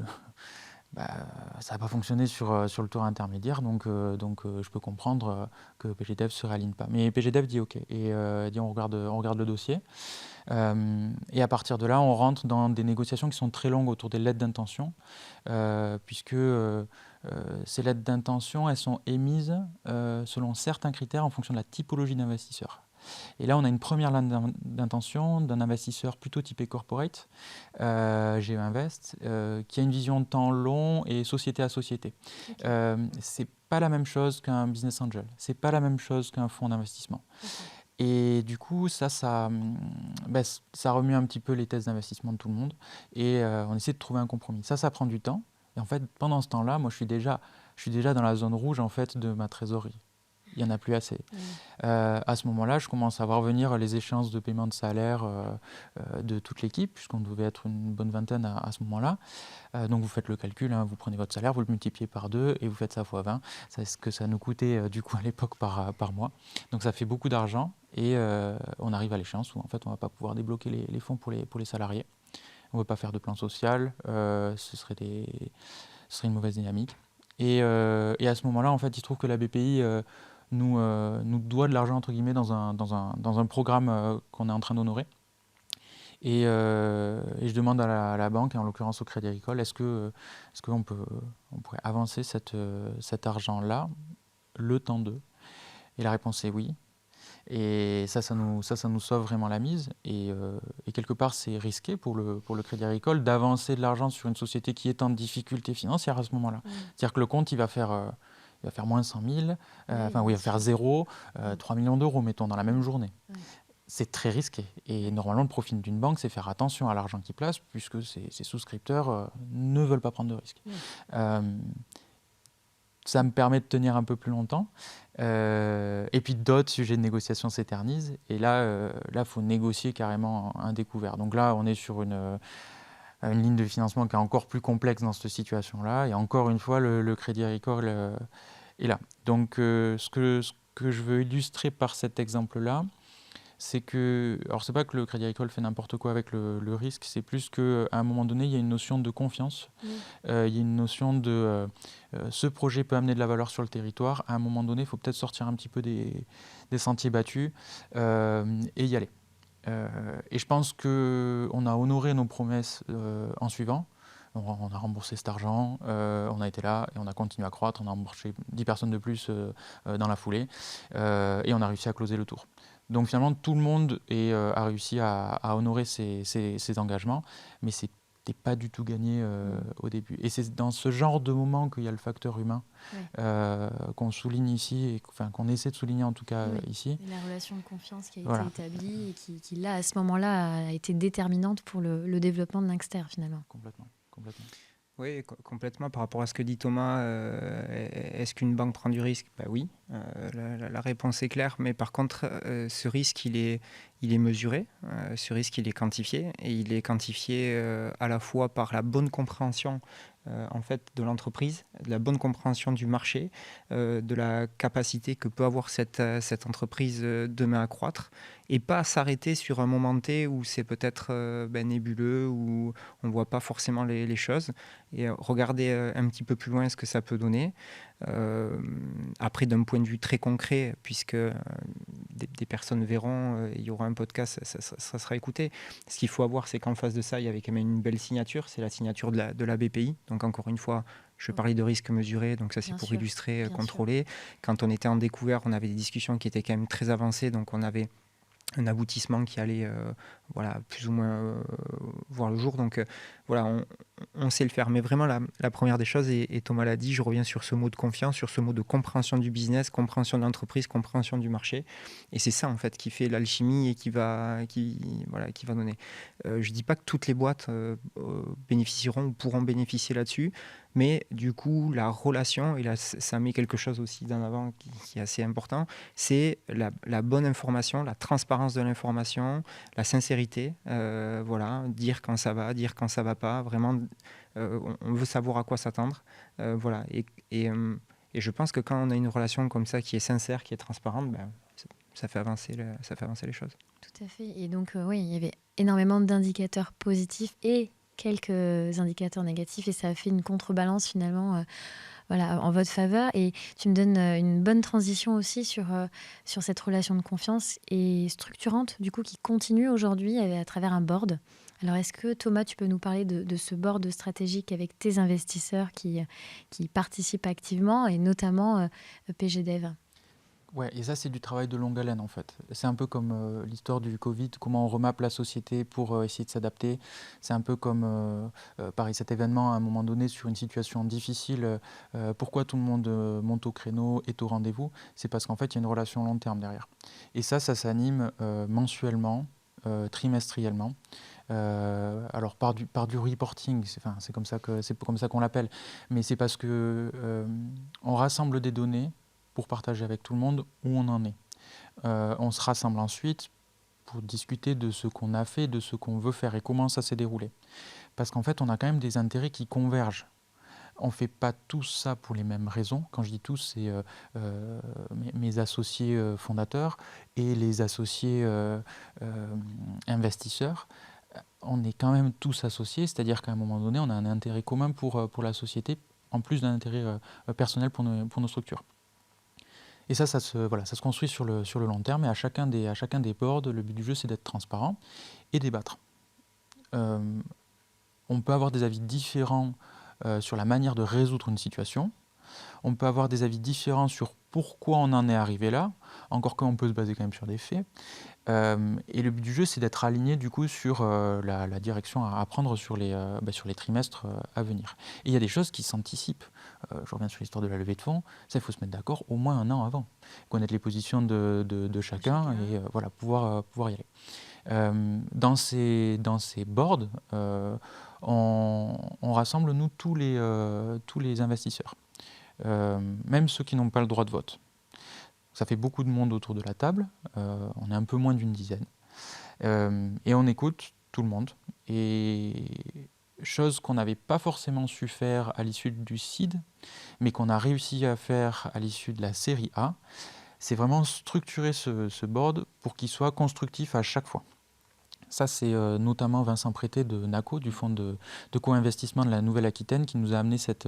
Speaker 2: ça n'a pas fonctionné sur le tour intermédiaire, donc je peux comprendre que PGDev ne se réaligne pas. Mais PGDev dit OK, et dit on regarde le dossier. Et à partir de là, on rentre dans des négociations qui sont très longues autour des lettres d'intention, puisque ces lettres d'intention, elles sont émises selon certains critères en fonction de la typologie d'investisseur. Et là, on a une première ligne d'intention d'un investisseur plutôt typé corporate, GE Invest, qui a une vision de temps long et société à société. Okay. C'est pas la même chose qu'un business angel, c'est pas la même chose qu'un fonds d'investissement. Okay. Et du coup, ça remue un petit peu les thèses d'investissement de tout le monde et on essaie de trouver un compromis. Ça prend du temps. Et en fait, pendant ce temps-là, moi, je suis déjà dans la zone rouge en fait de ma trésorerie. il n'y en a plus assez. À ce moment-là, je commence à voir venir les échéances de paiement de salaire de toute l'équipe, puisqu'on devait être une bonne vingtaine à ce moment-là. Donc vous faites le calcul, hein, vous prenez votre salaire, vous le multipliez par 2 et vous faites ça fois 20. C'est ce que ça nous coûtait du coup à l'époque par mois. Donc ça fait beaucoup d'argent et on arrive à l'échéance où en fait on ne va pas pouvoir débloquer les fonds pour les salariés. On ne veut pas faire de plan social, ce serait une mauvaise dynamique. Et à ce moment-là, en fait, il se trouve que la BPI nous doit de l'argent entre guillemets dans un programme qu'on est en train d'honorer. Et je demande à la banque, en l'occurrence au Crédit Agricole, est-ce qu'on pourrait avancer cet argent-là le temps d'eux? Et la réponse est oui. Et ça nous sauve vraiment la mise. Et quelque part, c'est risqué pour le Crédit Agricole d'avancer de l'argent sur une société qui est en difficulté financière à ce moment-là. C'est-à-dire que le compte, il va faire moins 100 000, il va faire 0, 3 millions d'euros, mettons, dans la même journée. C'est très risqué. Et normalement, le profil d'une banque, c'est faire attention à l'argent qu'ils placent, puisque ses souscripteurs ne veulent pas prendre de risques. Ça me permet de tenir un peu plus longtemps. Et puis d'autres sujets de négociation s'éternisent. Et là, faut négocier carrément un découvert. Donc là, on est sur une ligne de financement qui est encore plus complexe dans cette situation-là. Et encore une fois, le Crédit Agricole est là. Donc ce que je veux illustrer par cet exemple-là, c'est que, alors c'est pas que le Crédit Agricole fait n'importe quoi avec le risque, c'est plus qu'à un moment donné, il y a une notion de confiance, il y a une notion de ce projet peut amener de la valeur sur le territoire, à un moment donné, il faut peut-être sortir un petit peu des sentiers battus et y aller. Et je pense qu'on a honoré nos promesses en suivant. On a remboursé cet argent, on a été là et on a continué à croître, on a embauché 10 personnes de plus dans la foulée et on a réussi à closer le tour. Donc finalement, tout le monde a réussi à honorer ses engagements, mais ce n'était pas du tout gagné au début. Et c'est dans ce genre de moment qu'il y a le facteur humain qu'on souligne ici, qu'on essaie de souligner en tout cas ici.
Speaker 1: Et la relation de confiance qui a été établie et qui là, à ce moment-là, a été déterminante pour le développement de Linkster finalement.
Speaker 2: Complètement.
Speaker 3: Oui, complètement. Par rapport à ce que dit Thomas, est-ce qu'une banque prend du risque? Oui, la réponse est claire. Mais par contre, ce risque, il est mesuré. Ce risque, il est quantifié. Et il est quantifié à la fois par la bonne compréhension en fait, de l'entreprise, de la bonne compréhension du marché, de la capacité que peut avoir cette entreprise demain à croître, et pas s'arrêter sur un moment T où c'est peut-être nébuleux, où on ne voit pas forcément les choses, et regarder un petit peu plus loin ce que ça peut donner. Après, d'un point de vue très concret, puisque des personnes verront, il y aura un podcast, ça sera écouté. Ce qu'il faut avoir, c'est qu'en face de ça, il y avait quand même une belle signature, c'est la signature de la BPI. Donc encore une fois, je parlais de risque mesuré, donc ça c'est pour illustrer, contrôler. Quand on était en découvert, on avait des discussions qui étaient quand même très avancées, donc on avait un aboutissement qui allait plus ou moins voir le jour. Donc on sait le faire. Mais vraiment, la première des choses, et Thomas l'a dit, je reviens sur ce mot de confiance, sur ce mot de compréhension du business, compréhension de l'entreprise, compréhension du marché. Et c'est ça, en fait, qui fait l'alchimie et qui va donner. Je ne dis pas que toutes les boîtes bénéficieront ou pourront bénéficier là-dessus, mais du coup, la relation, et là, ça met quelque chose aussi d'en avant qui est assez important, c'est la bonne information, la transparence de l'information, la sincérité, dire quand ça va, dire quand ça va pas, vraiment, on veut savoir à quoi s'attendre, et je pense que quand on a une relation comme ça qui est sincère, qui est transparente, ça fait avancer les choses.
Speaker 1: Tout à fait, et donc il y avait énormément d'indicateurs positifs et quelques indicateurs négatifs, et ça a fait une contrebalance finalement en votre faveur. Et tu me donnes une bonne transition aussi sur cette relation de confiance et structurante, du coup, qui continue aujourd'hui à travers un board. Alors, est-ce que, Thomas, tu peux nous parler de ce board stratégique avec tes investisseurs qui participent activement, et notamment PGDev?
Speaker 2: Ouais, et ça, c'est du travail de longue haleine, en fait. C'est un peu comme l'histoire du Covid, comment on remappe la société pour essayer de s'adapter. C'est un peu comme, pareil, cet événement, à un moment donné, sur une situation difficile. Pourquoi tout le monde monte au créneau, est au rendez-vous? C'est parce qu'en fait, il y a une relation long terme derrière. Et ça s'anime mensuellement, trimestriellement. Alors par du reporting, c'est comme ça qu'on l'appelle, mais c'est parce que on rassemble des données pour partager avec tout le monde où on en est. On se rassemble ensuite pour discuter de ce qu'on a fait, de ce qu'on veut faire et comment ça s'est déroulé. Parce qu'en fait, on a quand même des intérêts qui convergent. On ne fait pas tous ça pour les mêmes raisons. Quand je dis tous, c'est mes associés fondateurs et les associés investisseurs. On est quand même tous associés, c'est-à-dire qu'à un moment donné, on a un intérêt commun pour la société, en plus d'un intérêt personnel pour nos structures. Et ça se construit sur le long terme. Et à chacun des boards, le but du jeu, c'est d'être transparent et débattre. On peut avoir des avis différents sur la manière de résoudre une situation. On peut avoir des avis différents sur pourquoi on en est arrivé là, encore qu'on peut se baser quand même sur des faits. Et le but du jeu, c'est d'être aligné du coup sur la direction à prendre sur les trimestres à venir. Et il y a des choses qui s'anticipent. Je reviens sur l'histoire de la levée de fonds. Ça, il faut se mettre d'accord au moins un an avant, connaître les positions de chacun et pouvoir y aller. Dans ces boards, on rassemble nous tous les investisseurs, même ceux qui n'ont pas le droit de vote. Ça fait beaucoup de monde autour de la table, on est un peu moins d'une dizaine, et on écoute tout le monde. Et chose qu'on n'avait pas forcément su faire à l'issue du seed, mais qu'on a réussi à faire à l'issue de la série A, c'est vraiment structurer ce board pour qu'il soit constructif à chaque fois. Ça, c'est notamment Vincent Prété de NACO, du fonds de co-investissement de la Nouvelle-Aquitaine, qui nous a amené cette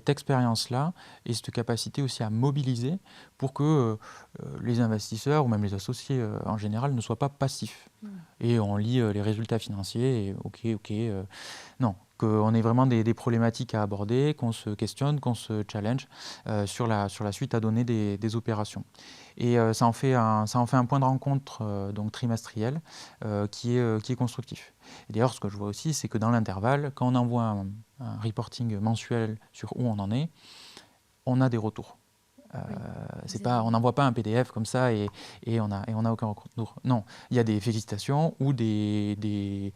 Speaker 2: expérience-là et cette capacité aussi à mobiliser pour que les investisseurs, ou même les associés en général, ne soient pas passifs. Et on lit les résultats financiers et ok, non. Qu'on ait vraiment des problématiques à aborder, qu'on se questionne, qu'on se challenge sur la suite à donner des opérations. Et ça en fait un point de rencontre donc trimestriel qui est constructif. Et d'ailleurs, ce que je vois aussi, c'est que dans l'intervalle, quand on envoie un reporting mensuel sur où on en est, on a des retours. On n'envoie pas un PDF comme ça et on a aucun retour. Non, il y a des félicitations ou des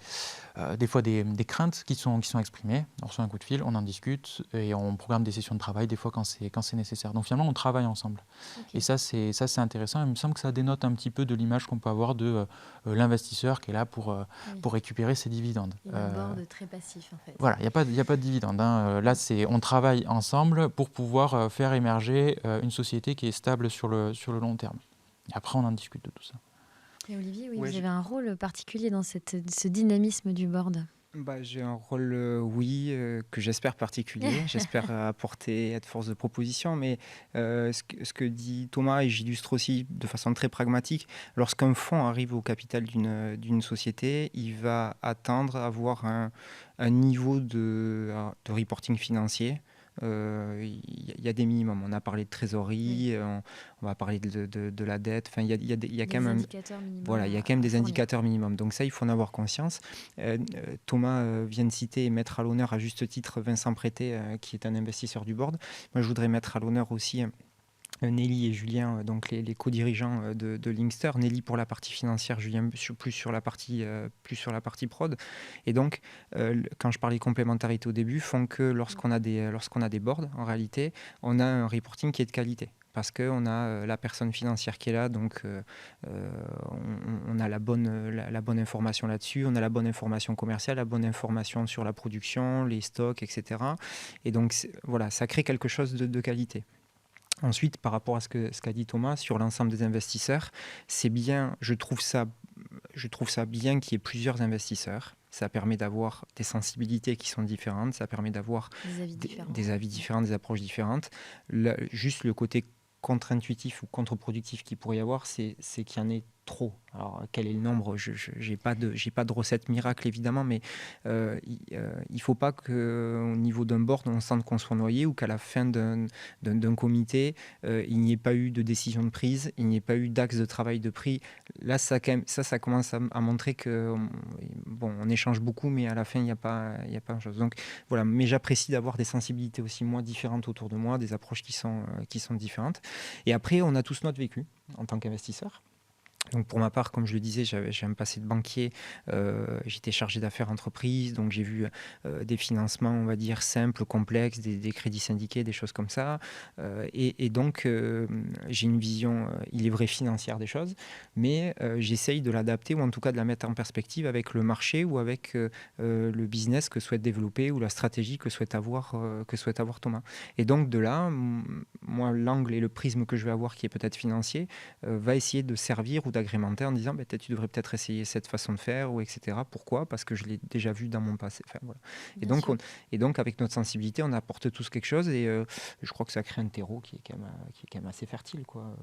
Speaker 2: fois des craintes qui sont exprimées. On reçoit un coup de fil, on en discute et on programme des sessions de travail des fois quand c'est nécessaire. Donc finalement, on travaille ensemble. Okay. Et ça c'est intéressant. Il me semble que ça dénote un petit peu de l'image qu'on peut avoir de l'investisseur qui est là pour récupérer ses dividendes.
Speaker 1: Il y a un board très passif en fait.
Speaker 2: Voilà, il n'y a pas de dividendes. Là, on travaille ensemble pour pouvoir faire émerger une société qui est stable sur le long terme. Et après, on en discute de tout ça.
Speaker 1: Et Olivier, vous avez un rôle particulier dans ce dynamisme du board.
Speaker 3: J'ai un rôle, que j'espère particulier. J'espère apporter, être force de proposition. Mais ce que dit Thomas, et j'illustre aussi de façon très pragmatique, lorsqu'un fonds arrive au capital d'une société, il va attendre à avoir un niveau de reporting financier. Il y a des minimums. On a parlé de trésorerie, on va parler de la dette. Enfin, il y a quand même des indicateurs minimums. Donc ça, il faut en avoir conscience. Thomas vient de citer et mettre à l'honneur à juste titre Vincent Prété, qui est un investisseur du board. Moi, je voudrais mettre à l'honneur aussi Nelly et Julien, donc les co-dirigeants de Linkster. Nelly pour la partie financière, Julien plus sur la partie prod. Et donc, quand je parlais complémentarité au début, font que lorsqu'on a des boards, en réalité, on a un reporting qui est de qualité. Parce qu'on a la personne financière qui est là, donc on a la bonne information là-dessus, on a la bonne information commerciale, la bonne information sur la production, les stocks, etc. Et donc, voilà, ça crée quelque chose de qualité. Ensuite, par rapport à ce qu'a dit Thomas sur l'ensemble des investisseurs, c'est bien, je trouve ça bien qu'il y ait plusieurs investisseurs. Ça permet d'avoir des sensibilités qui sont différentes, ça permet d'avoir des avis différents, des approches différentes. Juste le côté contre-intuitif ou contre-productif qu'il pourrait y avoir, c'est qu'il y en ait trop. Alors, quel est le nombre ? Je n'ai pas de recette miracle, évidemment, mais il ne faut pas qu'au niveau d'un board, on sente qu'on soit noyé ou qu'à la fin d'un comité, il n'y ait pas eu de décision de prise, il n'y ait pas eu d'axe de travail de prix. Là, ça commence à montrer on échange beaucoup, mais à la fin, il n'y a pas grand-chose. Donc, voilà. Mais j'apprécie d'avoir des sensibilités aussi, moi, différentes autour de moi, des approches qui sont différentes. Et après, on a tous notre vécu en tant qu'investisseur. Donc pour ma part, comme je le disais, j'ai un passé de banquier, j'étais chargé d'affaires entreprise, donc j'ai vu des financements, on va dire, simples, complexes, des crédits syndiqués, des choses comme ça. Et donc, j'ai une vision, il est vrai, financière des choses, mais j'essaye de l'adapter ou en tout cas de la mettre en perspective avec le marché ou avec le business que souhaite développer ou la stratégie que souhaite avoir Thomas. Et donc de là, moi, l'angle et le prisme que je vais avoir, qui est peut-être financier, va essayer de servir ou d'agrémenter en disant tu devrais peut-être essayer cette façon de faire ou etc. Pourquoi? Parce que je l'ai déjà vu dans mon passé. Enfin, voilà. Et
Speaker 1: Bien
Speaker 3: donc,
Speaker 1: sûr.
Speaker 3: et donc avec notre sensibilité, on apporte tous quelque chose et je crois que ça crée un terreau qui est quand même assez fertile, quoi.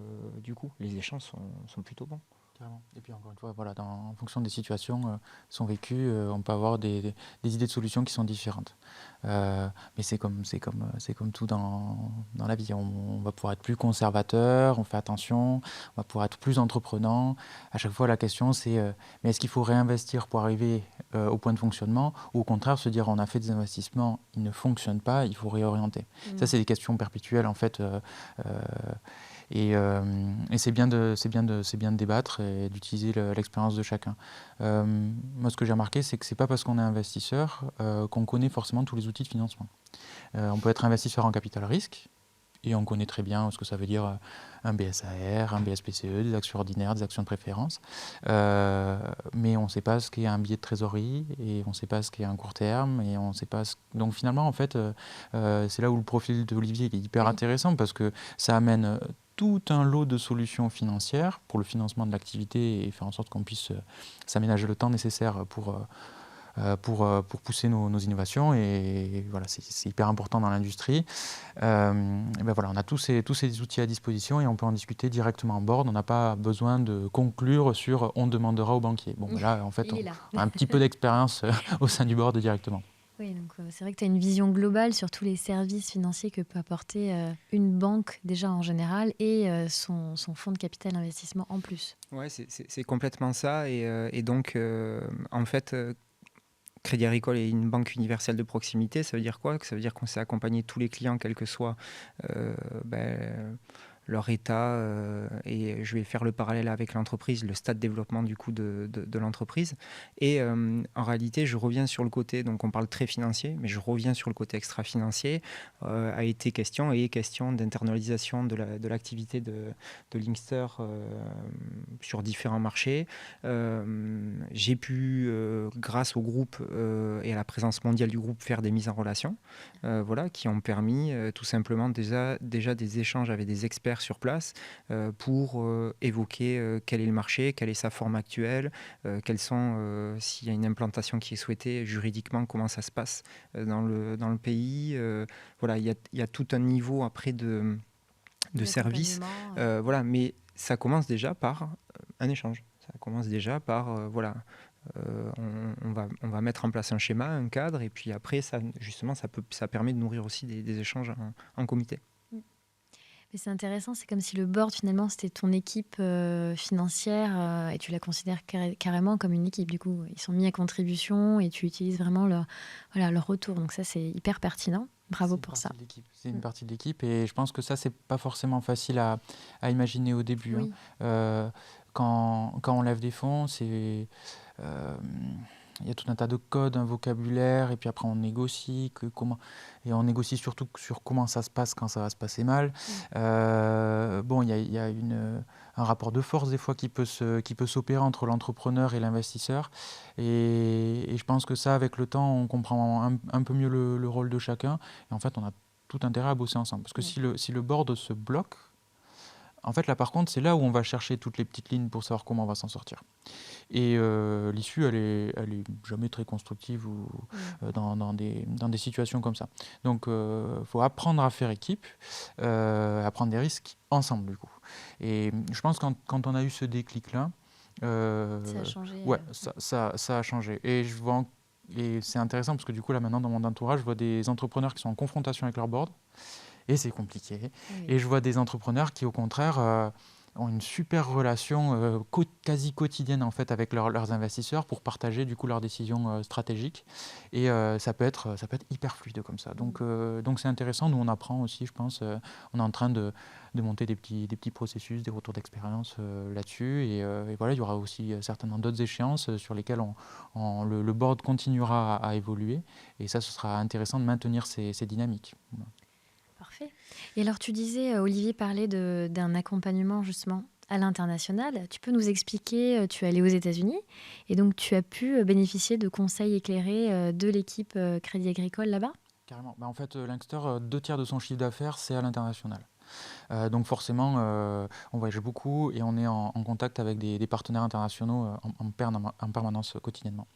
Speaker 3: Du coup, les échanges sont plutôt bons.
Speaker 2: Carrément. Et puis encore une fois, voilà, en fonction des situations sont vécues, on peut avoir des idées de solutions qui sont différentes. Mais c'est comme tout dans la vie. On va pouvoir être plus conservateur, on fait attention, on va pouvoir être plus entreprenant. À chaque fois, la question c'est mais est-ce qu'il faut réinvestir pour arriver au point de fonctionnement ou au contraire se dire on a fait des investissements, ils ne fonctionnent pas, il faut réorienter. Ça, c'est des questions perpétuelles en fait. Et c'est bien de débattre et d'utiliser l'expérience de chacun. Moi, ce que j'ai remarqué, c'est que c'est pas parce qu'on est investisseur qu'on connaît forcément tous les outils de financement. On peut être investisseur en capital risque et on connaît très bien ce que ça veut dire un BSAR, un BSPCE, des actions ordinaires, des actions de préférence. Mais on ne sait pas ce qu'est un billet de trésorerie et on ne sait pas ce qu'est un court terme. Et on sait pas Donc finalement, en fait, c'est là où le profil d'Olivier il est hyper
Speaker 1: Oui.
Speaker 2: intéressant parce que ça amène tout un lot de solutions financières pour le financement de l'activité et faire en sorte qu'on puisse s'aménager le temps nécessaire pour pousser nos innovations. Et voilà, c'est hyper important dans l'industrie. Et ben voilà, on a tous ces outils à disposition et on peut en discuter directement en board. On n'a pas besoin de conclure sur on demandera au banquier. Bon, ben là, en fait,
Speaker 1: Il est
Speaker 2: on
Speaker 1: là.
Speaker 2: a un petit peu d'expérience au sein du board directement.
Speaker 1: Oui, donc c'est vrai que tu as une vision globale sur tous les services financiers que peut apporter une banque déjà en général et son fonds de capital investissement en plus.
Speaker 3: Ouais, c'est complètement ça. Et donc, en fait, Crédit Agricole est une banque universelle de proximité. Ça veut dire quoi? Ça veut dire qu'on sait accompagner tous les clients, quel que soit euh, ben, leur état. Et je vais faire le parallèle avec l'entreprise, le stade de développement du coup de l'entreprise. Et en réalité, je reviens sur le côté, donc on parle très financier, mais je reviens sur le côté extra-financier. A été question et est question d'internalisation de l'activité de Linkster sur différents marchés. J'ai pu, grâce au groupe et à la présence mondiale du groupe, faire des mises en relation, voilà, qui ont permis tout simplement déjà des échanges avec des experts sur place pour évoquer quel est le marché, quelle est sa forme actuelle, s'il y a une implantation qui est souhaitée juridiquement, comment ça se passe dans le pays. Voilà, il y a tout un niveau après de service.
Speaker 1: D'accompagnement.
Speaker 3: Voilà, mais ça commence déjà par un échange. Ça commence déjà par, on va mettre en place un schéma, un cadre, et puis après, justement, ça permet de nourrir aussi des échanges en comité.
Speaker 1: Mais c'est intéressant, c'est comme si le board, finalement, c'était ton équipe financière et tu la considères carrément comme une équipe. Du coup, ils sont mis à contribution et tu utilises vraiment leur retour. Donc ça, c'est hyper pertinent. Bravo pour ça.
Speaker 2: C'est une partie de l'équipe et je pense que ça, c'est pas forcément facile à imaginer au début.
Speaker 1: Oui.
Speaker 2: Quand on lève des fonds, il y a tout un tas de codes, un vocabulaire, et puis après on négocie, et on négocie surtout sur comment ça se passe quand ça va se passer mal. Bon, il y a un rapport de force des fois qui peut s'opérer entre l'entrepreneur et l'investisseur, et je pense que ça, avec le temps, on comprend un peu mieux le rôle de chacun, et en fait on a tout intérêt à bosser ensemble, parce que si le board se bloque, en fait, là, par contre, c'est là où on va chercher toutes les petites lignes pour savoir comment on va s'en sortir. Et l'issue, elle est jamais très constructive dans des situations comme ça. Donc, faut apprendre à faire équipe, à prendre des risques ensemble, du coup. Et je pense que quand on a eu ce déclic-là,
Speaker 1: Ça a changé.
Speaker 2: ouais, ça a changé. Et c'est intéressant parce que du coup, là, maintenant, dans mon entourage, je vois des entrepreneurs qui sont en confrontation avec leur board. Et c'est compliqué.
Speaker 1: Oui.
Speaker 2: Et je vois des entrepreneurs qui, au contraire, ont une super relation quasi quotidienne en fait avec leurs investisseurs pour partager du coup leurs décisions stratégiques et ça peut être hyper fluide comme ça. Donc c'est intéressant. Nous on apprend aussi, je pense. On est en train de monter des petits processus, des retours d'expérience là-dessus et voilà, il y aura aussi certainement d'autres échéances sur lesquelles le board continuera à évoluer et ça ce sera intéressant de maintenir ces dynamiques. Voilà.
Speaker 1: Parfait. Et alors, tu disais, Olivier parlait d'un accompagnement justement à l'international. Tu peux nous expliquer, tu es allé aux États-Unis et donc tu as pu bénéficier de conseils éclairés de l'équipe Crédit Agricole là-bas?
Speaker 2: Carrément. En fait, Linkster, 2 tiers de son chiffre d'affaires, c'est à l'international. Donc forcément, on voyage beaucoup et on est en contact avec des partenaires internationaux en permanence quotidiennement.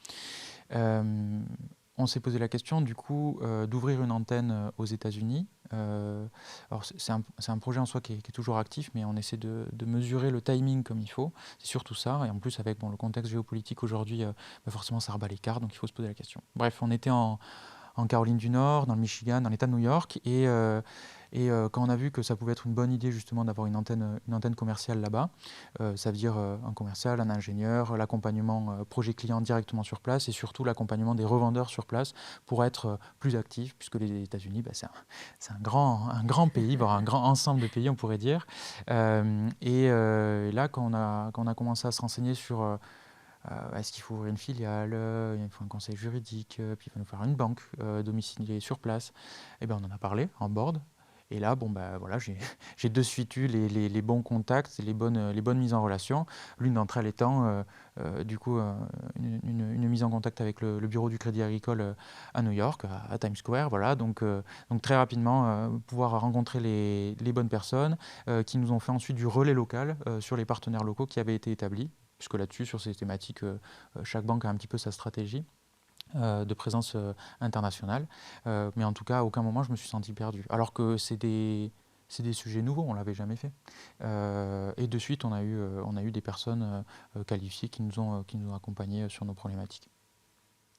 Speaker 2: On s'est posé la question du coup d'ouvrir une antenne aux États-Unis. Alors c'est un projet en soi qui est toujours actif, mais on essaie de mesurer le timing comme il faut. C'est surtout ça. Et en plus avec le contexte géopolitique aujourd'hui, forcément ça rebat les cartes, donc il faut se poser la question. Bref, on était en Caroline du Nord, dans le Michigan, dans l'État de New York. Et quand on a vu que ça pouvait être une bonne idée justement d'avoir une antenne commerciale là-bas, ça veut dire un commercial, un ingénieur, l'accompagnement projet client directement sur place et surtout l'accompagnement des revendeurs sur place pour être plus actifs, puisque les États-Unis, c'est un grand pays, voire un grand ensemble de pays, on pourrait dire. Là, quand on a commencé à se renseigner sur est-ce qu'il faut ouvrir une filiale, il faut un conseil juridique, puis il va nous faire une banque domiciliée sur place. Et ben on en a parlé en board. Et là, voilà, j'ai de suite eu les bons contacts, les bonnes mises en relation. L'une d'entre elles étant du coup une mise en contact avec le bureau du Crédit Agricole à New York, à Times Square. Voilà, donc très rapidement pouvoir rencontrer les bonnes personnes qui nous ont fait ensuite du relais local sur les partenaires locaux qui avaient été établis. Puisque là-dessus, sur ces thématiques, chaque banque a un petit peu sa stratégie de présence internationale. Mais en tout cas, à aucun moment, je me suis senti perdu. Alors que c'est des sujets nouveaux, on ne l'avait jamais fait. Et de suite, on a eu des personnes qualifiées qui nous ont accompagnés sur nos problématiques.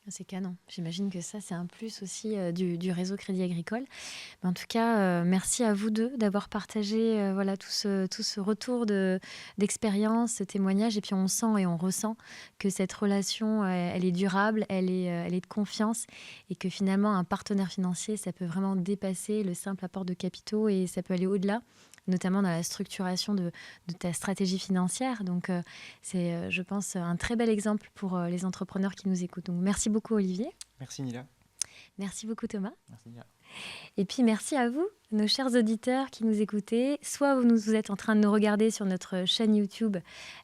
Speaker 1: C'est canon. J'imagine que ça, c'est un plus aussi du réseau Crédit Agricole. Mais en tout cas, merci à vous deux d'avoir partagé voilà, tout ce retour d'expérience, ce témoignage. Et puis, on sent et on ressent que cette relation, elle est durable, elle est de confiance et que finalement, un partenaire financier, ça peut vraiment dépasser le simple apport de capitaux et ça peut aller au-delà, notamment dans la structuration de ta stratégie financière. Donc, c'est, je pense, un très bel exemple pour les entrepreneurs qui nous écoutent. Donc, merci beaucoup, Olivier.
Speaker 3: Merci Nila.
Speaker 1: Merci beaucoup, Thomas.
Speaker 2: Merci Nia.
Speaker 1: Et puis, merci à vous, nos chers auditeurs qui nous écoutez. Soit vous êtes en train de nous regarder sur notre chaîne YouTube,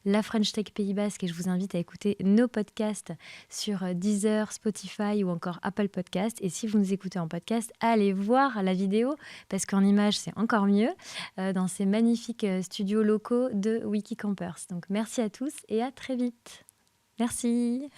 Speaker 1: La French Tech Pays Basque, et je vous invite à écouter nos podcasts sur Deezer, Spotify ou encore Apple Podcasts. Et si vous nous écoutez en podcast, allez voir la vidéo, parce qu'en image, c'est encore mieux, dans ces magnifiques studios locaux de Wikicampers. Donc, merci à tous et à très vite. Merci.